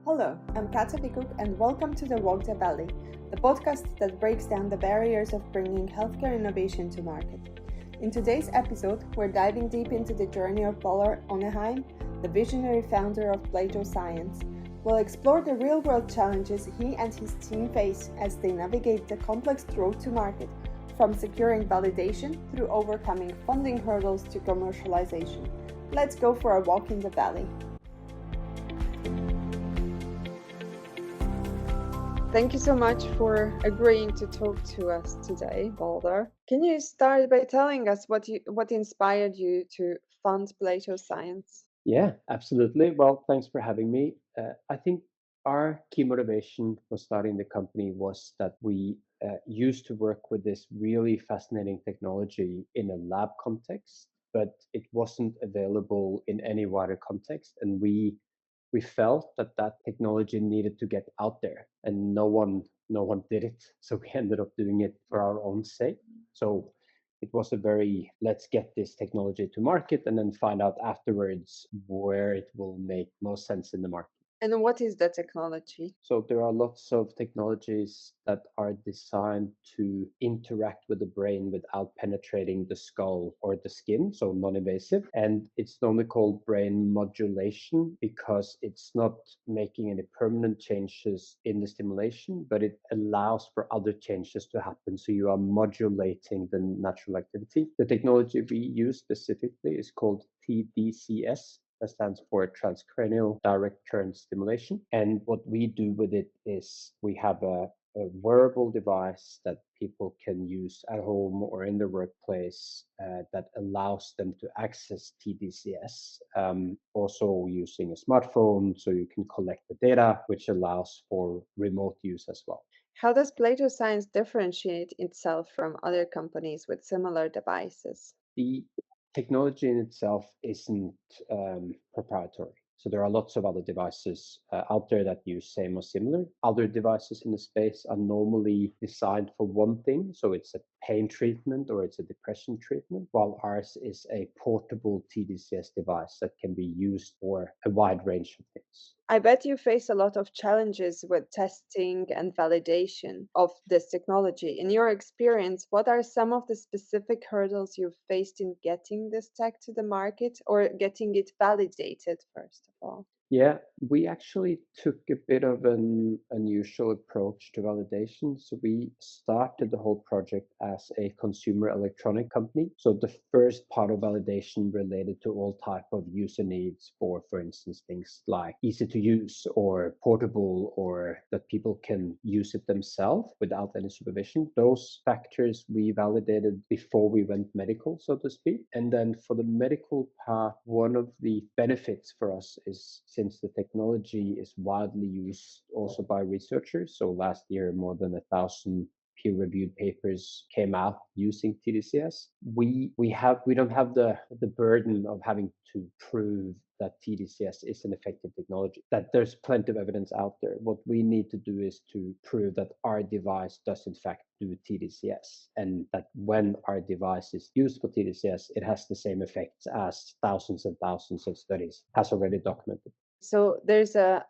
Hello, I'm Kata Pikuk and welcome to the Walk the Valley, the podcast that breaks down the barriers of bringing healthcare innovation to market. In today's episode, we're diving deep into the journey of Balder Ornarheim, the visionary founder of Plato Science. We'll explore the real-world challenges he and his team face as they navigate the complex road to market, from securing validation through overcoming funding hurdles to commercialization. Let's go for a walk in the valley. Thank you so much for agreeing to talk to us today, Balder. Can you start by telling us what inspired you to fund Plato Science? Yeah, absolutely. Well, thanks for having me. I think our key motivation for starting the company was that we used to work with this really fascinating technology in a lab context, but it wasn't available in any wider context. And we felt that that technology needed to get out there, and no one did it. So we ended up doing it for our own sake. So it was a very let's get this technology to market and then find out afterwards where it will make most sense in the market. And what is the technology? So there are lots of technologies that are designed to interact with the brain without penetrating the skull or the skin, so non-invasive. And it's normally called brain modulation because it's not making any permanent changes in the stimulation, but it allows for other changes to happen. So you are modulating the natural activity. The technology we use specifically is called TDCS, that stands for transcranial direct current stimulation. And what we do with it is we have a wearable device that people can use at home or in their workplace that allows them to access TDCS, also using a smartphone, so you can collect the data, which allows for remote use as well. How does Plato Science differentiate itself from other companies with similar devices? The technology in itself isn't proprietary. So there are lots of other devices out there that use same or similar. Other devices in the space are normally designed for one thing. So it's a pain treatment or it's a depression treatment, while ours is a portable TDCS device that can be used for a wide range of things. I bet you face a lot of challenges with testing and validation of this technology. In your experience, what are some of the specific hurdles you've faced in getting this tech to the market or getting it validated, first of all? Yeah, we actually took a bit of an unusual approach to validation. So we started the whole project as a consumer electronic company. So the first part of validation related to all type of user needs for instance, things like easy to use or portable or that people can use it themselves without any supervision. Those factors we validated before we went medical, so to speak. And then for the medical part, one of the benefits for us is since the technology is widely used also by researchers. So last year, more than 1,000 peer-reviewed papers came out using TDCS. We don't have the burden of having to prove that TDCS is an effective technology. That there's plenty of evidence out there. What we need to do is to prove that our device does in fact do TDCS, and that when our device is used for TDCS, it has the same effects as thousands and thousands of studies has already documented. So there's a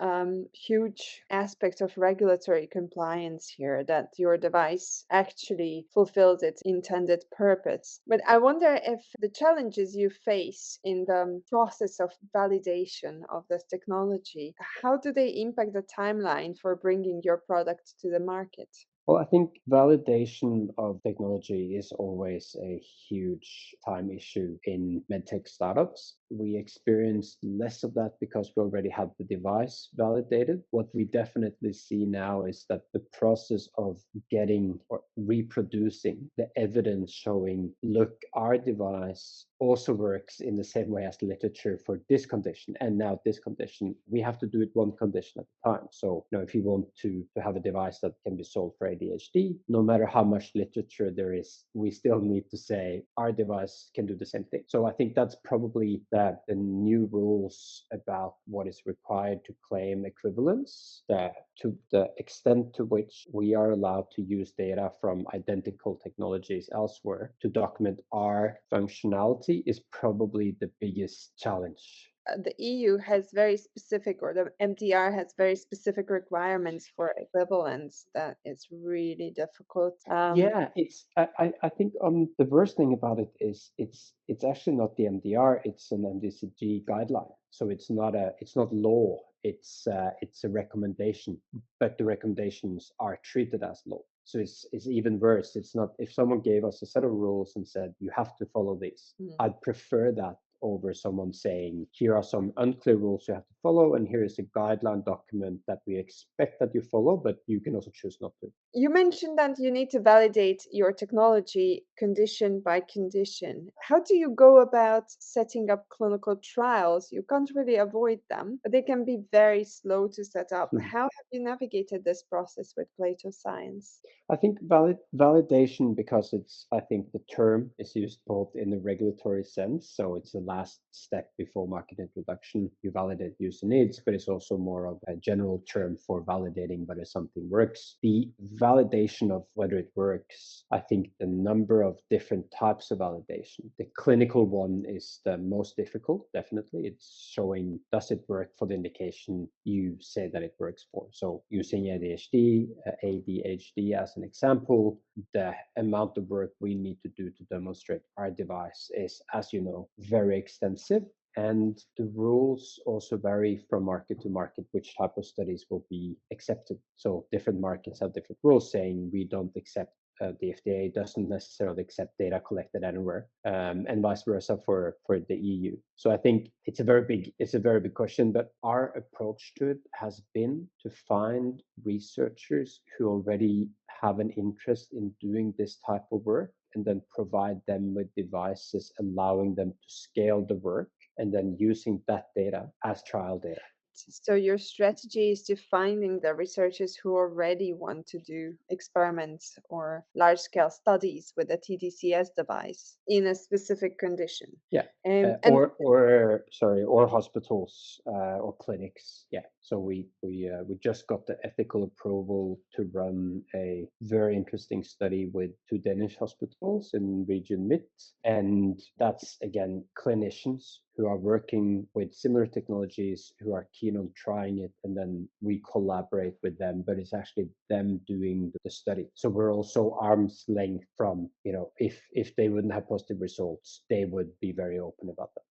huge aspect of regulatory compliance here that your device actually fulfills its intended purpose. But I wonder if the challenges you face in the process of validation of this technology, how do they impact the timeline for bringing your product to the market? Well, I think validation of technology is always a huge time issue in medtech startups. We experienced less of that because we already have the device validated. What we definitely see now is that the process of getting or reproducing the evidence showing, look, our device also works in the same way as literature for this condition and now this condition. We have to do it one condition at a time. So, if you want to have a device that can be sold for ADHD, no matter how much literature there is, we still need to say our device can do the same thing. So I think that's probably the new rules about what is required to claim equivalence, that to the extent to which we are allowed to use data from identical technologies elsewhere to document our functionality is probably the biggest challenge. the EU has very specific, or the MDR has very specific requirements for equivalence that is really difficult. Yeah, I think the worst thing about it is it's actually not the MDR, it's an MDCG guideline. So it's not law, it's a recommendation, but the recommendations are treated as law. So it's even worse. It's not, if someone gave us a set of rules and said you have to follow these, I'd prefer that over someone saying, here are some unclear rules you have to follow, and here is a guideline document that we expect that you follow, but you can also choose not to. You mentioned that you need to validate your technology condition by condition. How do you go about setting up clinical trials? You can't really avoid them, but they can be very slow to set up. How have you navigated this process with Plato Science? I think validation, because I think the term is used both in the regulatory sense, so it's the last step before market introduction. You validate user needs, but it's also more of a general term for validating whether something works. The validation of whether it works, I think the number of different types of validation. The clinical one is the most difficult, definitely. It's showing, does it work for the indication you say that it works for? So using ADHD as an example, the amount of work we need to do to demonstrate our device is, as you know, very extensive. And the rules also vary from market to market, which type of studies will be accepted. So different markets have different rules saying we don't accept, the FDA doesn't necessarily accept data collected anywhere, and vice versa for the EU. So I think it's a very big question, but our approach to it has been to find researchers who already have an interest in doing this type of work, and then provide them with devices allowing them to scale the work, and then using that data as trial data. So your strategy is to finding the researchers who already want to do experiments or large scale studies with a TDCS device in a specific condition. Yeah, And or hospitals, or clinics. Yeah, so we just got the ethical approval to run a very interesting study with two Danish hospitals in Region Mid, and that's again clinicians who are working with similar technologies, who are keen on trying it, and then we collaborate with them, but it's actually them doing the study. So we're also arm's length from, if they wouldn't have positive results, they would be very open about that.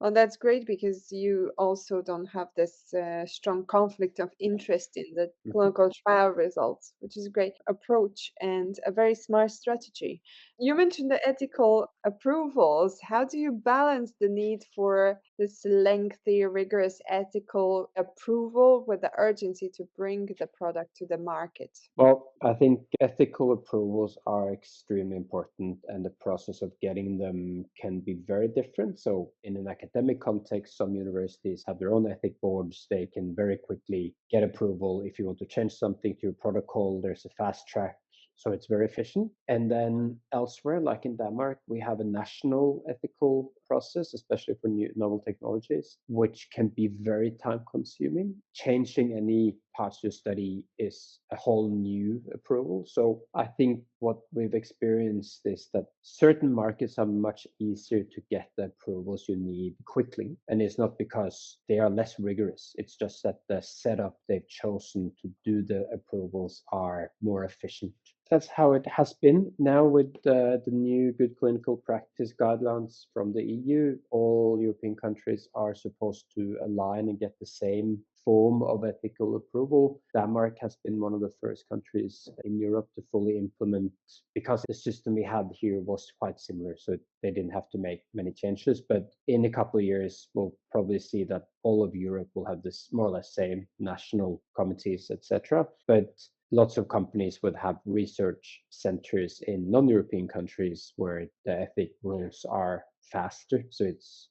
well, that's great because you also don't have this strong conflict of interest in the Mhm. clinical trial results, which is a great approach and a very smart strategy. You mentioned the ethical approvals. How do you balance the need for this lengthy, rigorous ethical approval with the urgency to bring the product to the market? Well, I think ethical approvals are extremely important, and the process of getting them can be very different. So, in an academic context, some universities have their own ethic boards. They can very quickly get approval. If you want to change something to your protocol, there's a fast track. So it's very efficient. And then elsewhere, like in Denmark, we have a national ethical process, especially for new novel technologies, which can be very time consuming. Changing any parts of your study is a whole new approval. So I think what we've experienced is that certain markets are much easier to get the approvals you need quickly. And it's not because they are less rigorous, it's just that the setup they've chosen to do the approvals are more efficient. That's how it has been. Now with the new good clinical practice guidelines from the EU, all European countries are supposed to align and get the same form of ethical approval. Denmark has been one of the first countries in Europe to fully implement, because the system we had here was quite similar, so they didn't have to make many changes. But in a couple of years, we'll probably see that all of Europe will have this more or less same national committees, etc. But lots of companies would have research centers in non-European countries where the ethic rules are faster. So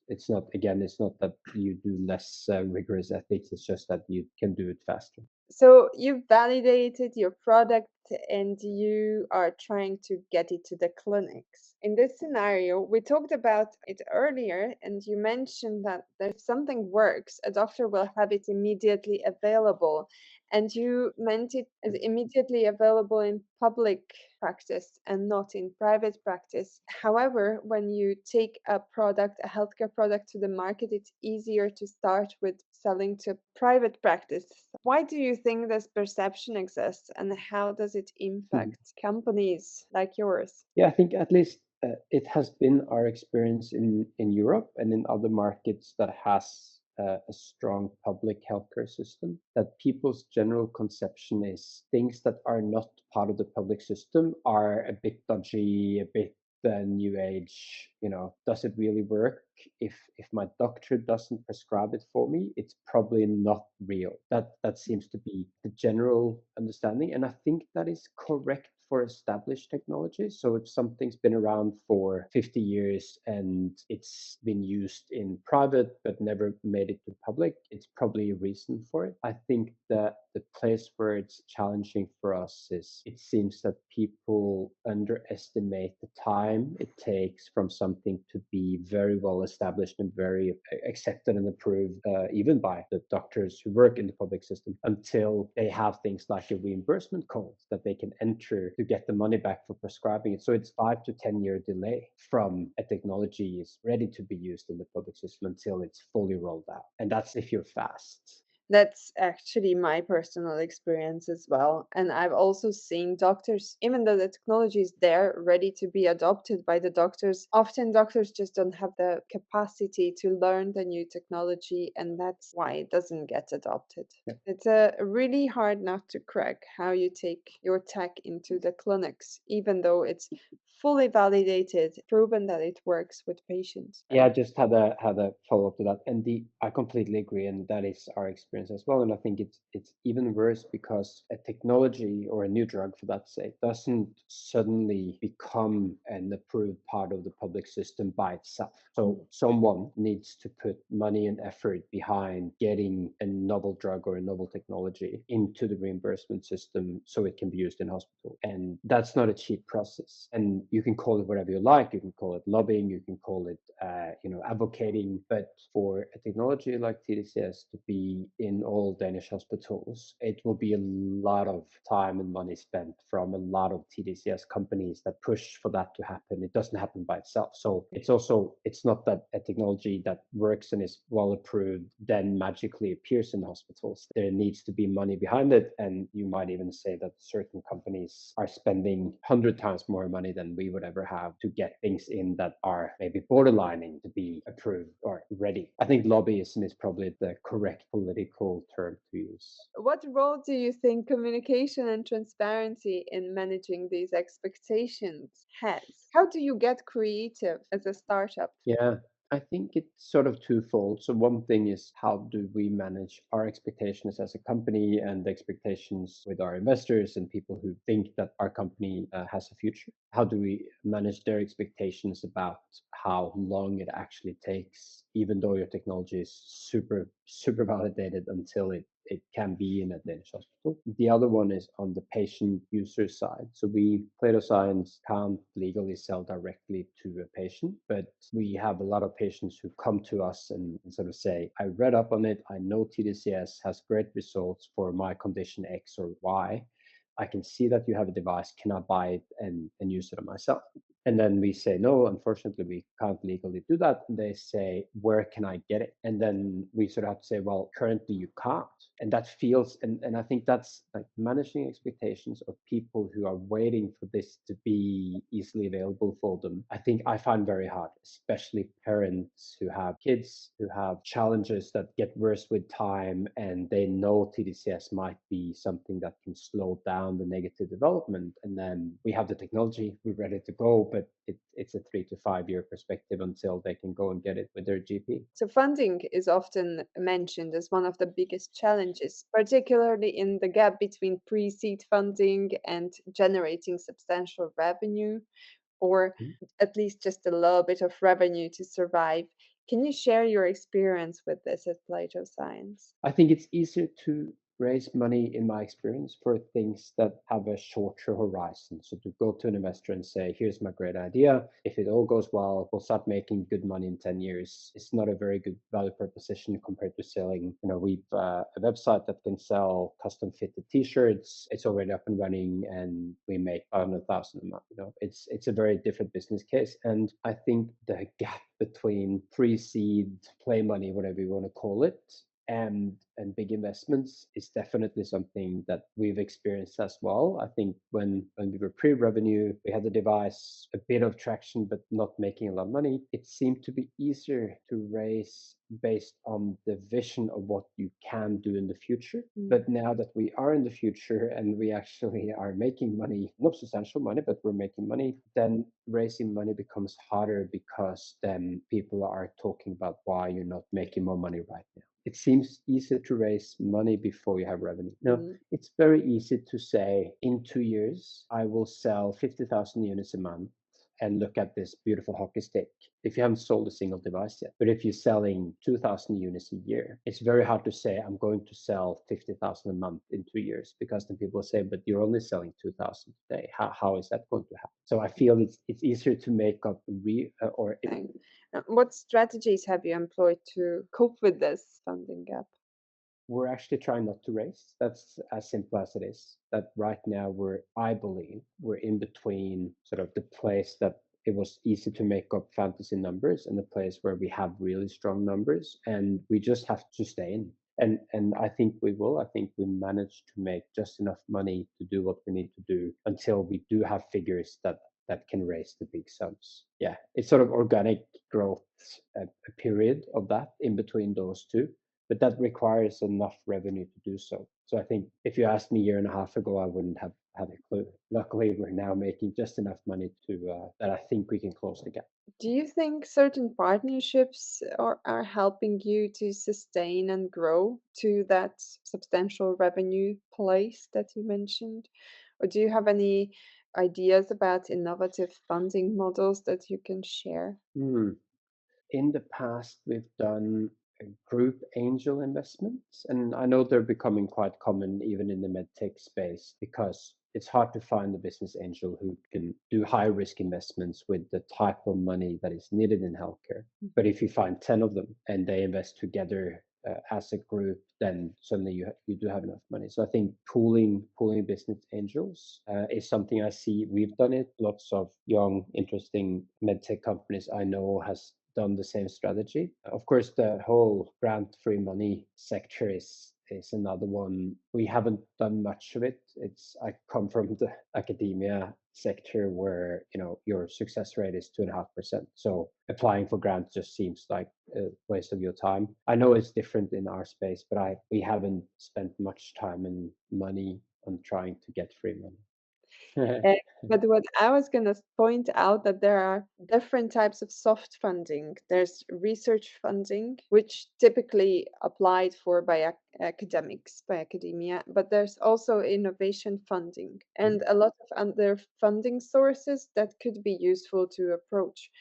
it's not, again, it's not that you do less rigorous ethics, it's just that you can do it faster. So you've validated your product and you are trying to get it to the clinics. In this scenario, we talked about it earlier, and you mentioned that if something works, a doctor will have it immediately available. And you meant it as immediately available in public practice and not in private practice. However, when you take a product, a healthcare product to the market, it's easier to start with selling to private practice. Why do you think this perception exists and how does it impact companies like yours? Yeah, I think at least it has been our experience in Europe and in other markets that has a strong public healthcare system, that people's general conception is things that are not part of the public system are a bit dodgy, a bit new age. Does it really work? If my doctor doesn't prescribe it for me, it's probably not real. That seems to be the general understanding, and I think that is correct for established technology. So if something's been around for 50 years and it's been used in private but never made it to public, it's probably a reason for it. I think that the place where it's challenging for us is it seems that people underestimate the time it takes from something to be very well established and very accepted and approved, even by the doctors who work in the public system, until they have things like a reimbursement code that they can enter to get the money back for prescribing it. So it's 5 to 10 year delay from a technology is ready to be used in the public system until it's fully rolled out. And that's if you're fast. That's actually my personal experience as well. And I've also seen doctors, even though the technology is there, ready to be adopted by the doctors, often doctors just don't have the capacity to learn the new technology, and that's why it doesn't get adopted. Yeah. It's a really hard nut to crack how you take your tech into the clinics, even though it's fully validated, proven that it works with patients. Yeah, I just had a follow up to that, and the I completely agree, and that is our experience as well. And I think it's even worse because a technology or a new drug, for that sake, doesn't suddenly become an approved part of the public system by itself. So someone needs to put money and effort behind getting a novel drug or a novel technology into the reimbursement system so it can be used in hospital, and that's not a cheap process. And you can call it whatever you like. You can call it lobbying. You can call it advocating. But for a technology like TDCS to be in all Danish hospitals, it will be a lot of time and money spent from a lot of TDCS companies that push for that to happen. It doesn't happen by itself. So it's not that a technology that works and is well approved then magically appears in hospitals. There needs to be money behind it. And you might even say that certain companies are spending 100 times more money than we would ever have to get things in that are maybe borderlining to be approved or ready. I think lobbyism is probably the correct political term to use. What role do you think communication and transparency in managing these expectations has? How do you get creative as a startup? Yeah, I think it's sort of twofold. So one thing is how do we manage our expectations as a company and the expectations with our investors and people who think that our company has a future? How do we manage their expectations about how long it actually takes, even though your technology is super validated until it can be in a Danish hospital. The other one is on the patient user side. So we, Plato Science, can't legally sell directly to a patient, but we have a lot of patients who come to us and sort of say, I read up on it. I know TDCS has great results for my condition X or Y. I can see that you have a device. Can I buy it and use it on myself? And then we say, no, unfortunately, we can't legally do that. And they say, where can I get it? And then we sort of have to say, well, currently you can't. And that feels, and I think that's like managing expectations of people who are waiting for this to be easily available for them. I think I find very hard, especially parents who have kids who have challenges that get worse with time, and they know TDCS might be something that can slow down the negative development. And then we have the technology, we're ready to go, but it's a 3 to 5 year perspective until they can go and get it with their GP. So, funding is often mentioned as one of the biggest challenges, particularly in the gap between pre seed funding and generating substantial revenue, or at least just a little bit of revenue to survive. Can you share your experience with this at Plato Science? I think it's easier to raise money, in my experience, for things that have a shorter horizon. So to go to an investor and say, here's my great idea. If it all goes well, we'll start making good money in 10 years. It's not a very good value proposition compared to selling, we've a website that can sell custom fitted t-shirts. It's already up and running and we make 500,000 a month. It's a very different business case. And I think the gap between pre-seed, play money, whatever you want to call it, and big investments is definitely something that we've experienced as well. I think when we were pre-revenue, we had the device, a bit of traction, but not making a lot of money. It seemed to be easier to raise based on the vision of what you can do in the future. But now that we are in the future and we actually are making money, not substantial money, but we're making money, then raising money becomes harder because then people are talking about why you're not making more money right now. It seems easier to raise money before you have revenue. Now, it's very easy to say in 2 years, I will sell 50,000 units a month and look at this beautiful hockey stick if you haven't sold a single device yet. But if you're selling 2,000 units a year, it's very hard to say, I'm going to sell 50,000 a month in 2 years, because then people say, but you're only selling 2,000 today. How is that going to happen? So I feel it's easier to make up What strategies have you employed to cope with this funding gap? We're actually trying not to race. That's as simple as it is. That right now I believe, we're in between sort of the place that it was easy to make up fantasy numbers and the place where we have really strong numbers, and we just have to stay in. And I think we will. I think we managed to make just enough money to do what we need to do until we do have figures that can raise the big sums. Yeah, it's sort of organic growth, a period of that in between those two, but that requires enough revenue to do so. So I think if you asked me a year and a half ago, I wouldn't have had a clue. Luckily, we're now making just enough money to that I think we can close the gap. Do you think certain partnerships are helping you to sustain and grow to that substantial revenue place that you mentioned? Or do you have any ideas about innovative funding models that you can share? Hmm. In the past, we've done group angel investments, and I know they're becoming quite common even in the medtech space, because it's hard to find a business angel who can do high risk investments with the type of money that is needed in healthcare. But if you find 10 of them and they invest together as a group, then suddenly you do have enough money. So I think pooling business angels is something I see. We've done it. Lots of young, interesting medtech companies I know has done the same strategy. Of course, the whole grant-free money sector is another one. We haven't done much of it. I come from the academia sector where your success rate is 2.5%. So applying for grants just seems like a waste of your time. I know it's different in our space, but we haven't spent much time and money on trying to get free money. Uh, but what I was going to point out that there are different types of soft funding. There's research funding, which typically applied for by academics, by academia, but there's also innovation funding and a lot of other funding sources that could be useful to approach.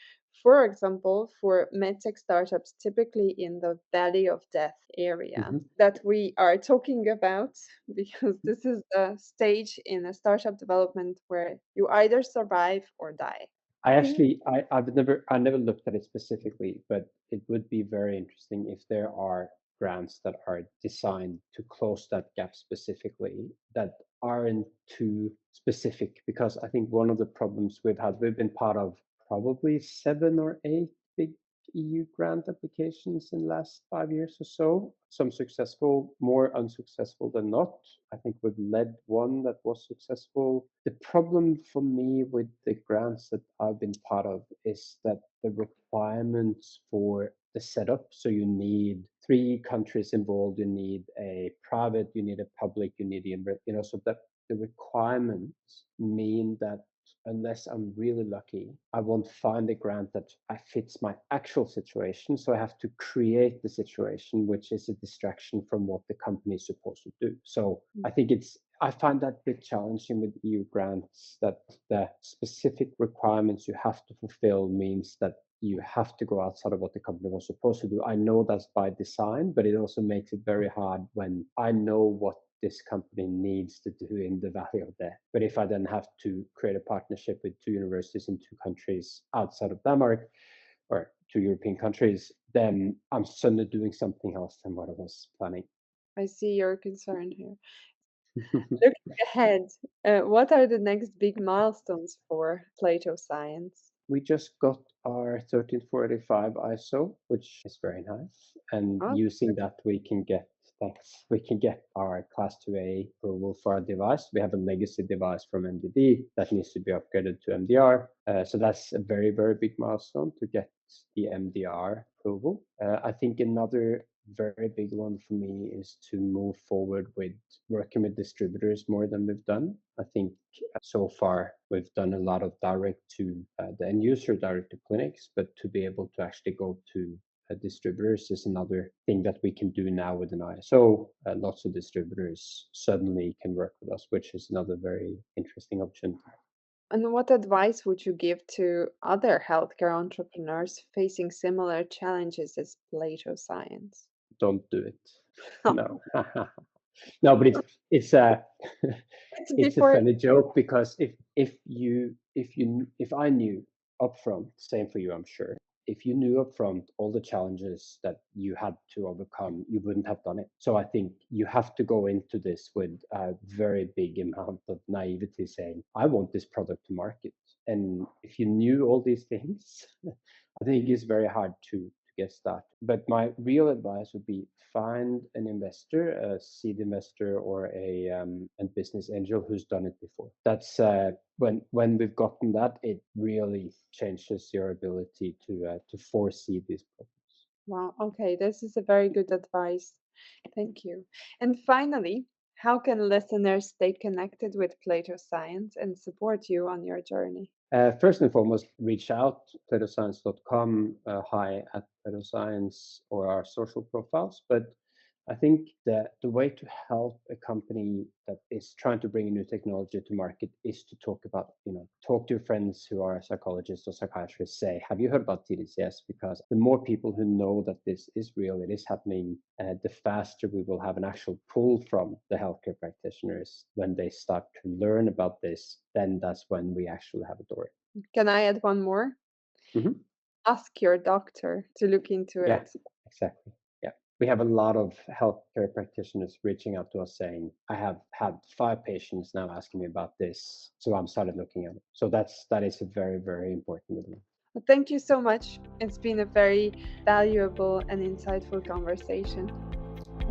For example, for medtech startups, typically in the valley of death area Mhm. that we are talking about, because this is the stage in a startup development where you either survive or die. I actually, I never looked at it specifically, but it would be very interesting if there are grants that are designed to close that gap specifically, that aren't too specific. Because I think one of the problems we've been part of probably 7 or 8 big EU grant applications in the last 5 years or so. Some successful, more unsuccessful than not. I think we've led one that was successful. The problem for me with the grants that I've been part of is that the requirements for the setup, so you need 3 countries involved, you need a private, you need a public, you need so that the requirements mean that unless I'm really lucky, I won't find a grant that fits my actual situation. So I have to create the situation, which is a distraction from what the company is supposed to do. So I think I find that a bit challenging with EU grants, that the specific requirements you have to fulfill means that you have to go outside of what the company was supposed to do. I know that's by design, but it also makes it very hard when I know what this company needs to do in the Valley of Death. But if I then have to create a partnership with 2 universities in 2 countries outside of Denmark, or 2 European countries, then I'm suddenly doing something else than what I was planning. I see your concern here. Looking ahead, what are the next big milestones for Plato Science? We just got our 13485 ISO, which is very nice. And Oh, using that, we can get our Class 2A approval for our device. We have a legacy device from MDD that needs to be upgraded to MDR. So that's a very, very big milestone to get the MDR approval. I think another very big one for me is to move forward with working with distributors more than we've done. I think so far we've done a lot of direct to the end user, direct to clinics, but to be able to actually go to distributors is another thing that we can do now with an ISO. Lots of distributors suddenly can work with us, which is another very interesting option. and what advice would you give to other healthcare entrepreneurs facing similar challenges as Plato Science? Don't do it. No. No, but it's a It's it's a before. funny joke because if I knew upfront, same for you, I'm sure. If you knew upfront all the challenges that you had to overcome, you wouldn't have done it. So I think you have to go into this with a very big amount of naivety, saying, "I want this product to market." And if you knew all these things, I think it's very hard to get started. But my real advice would be find an investor, a seed investor, or a business angel who's done it before. That's when we've gotten that, it really changes your ability to foresee these problems. Wow, okay, this is a very good advice. Thank you. And finally, how can listeners stay connected with Plato Science and support you on your journey? First and foremost, reach out, platoscience.com, hi at platoscience, or our social profiles. But I think that the way to help a company that is trying to bring a new technology to market is to talk to your friends who are psychologists or psychiatrists, say, have you heard about TDCS? Because the more people who know that this is real, it is happening, the faster we will have an actual pull from the healthcare practitioners when they start to learn about this. Then that's when we actually have a door. Can I add one more? Mm-hmm. Ask your doctor to look into Yeah, it. exactly. Yeah. We have a lot of healthcare practitioners reaching out to us saying, I have had 5 patients now asking me about this. So I'm started looking at it. So that is a very, very important element. Well, thank you so much. It's been a very valuable and insightful conversation.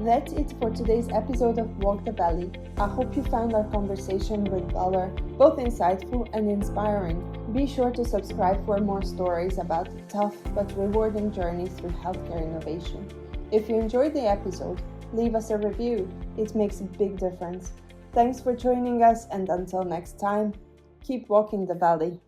That's it for today's episode of Walk the Valley. I hope you found our conversation with Balder both insightful and inspiring. Be sure to subscribe for more stories about tough but rewarding journeys through healthcare innovation. If you enjoyed the episode, leave us a review. It makes a big difference. Thanks for joining us, and until next time, keep walking the valley.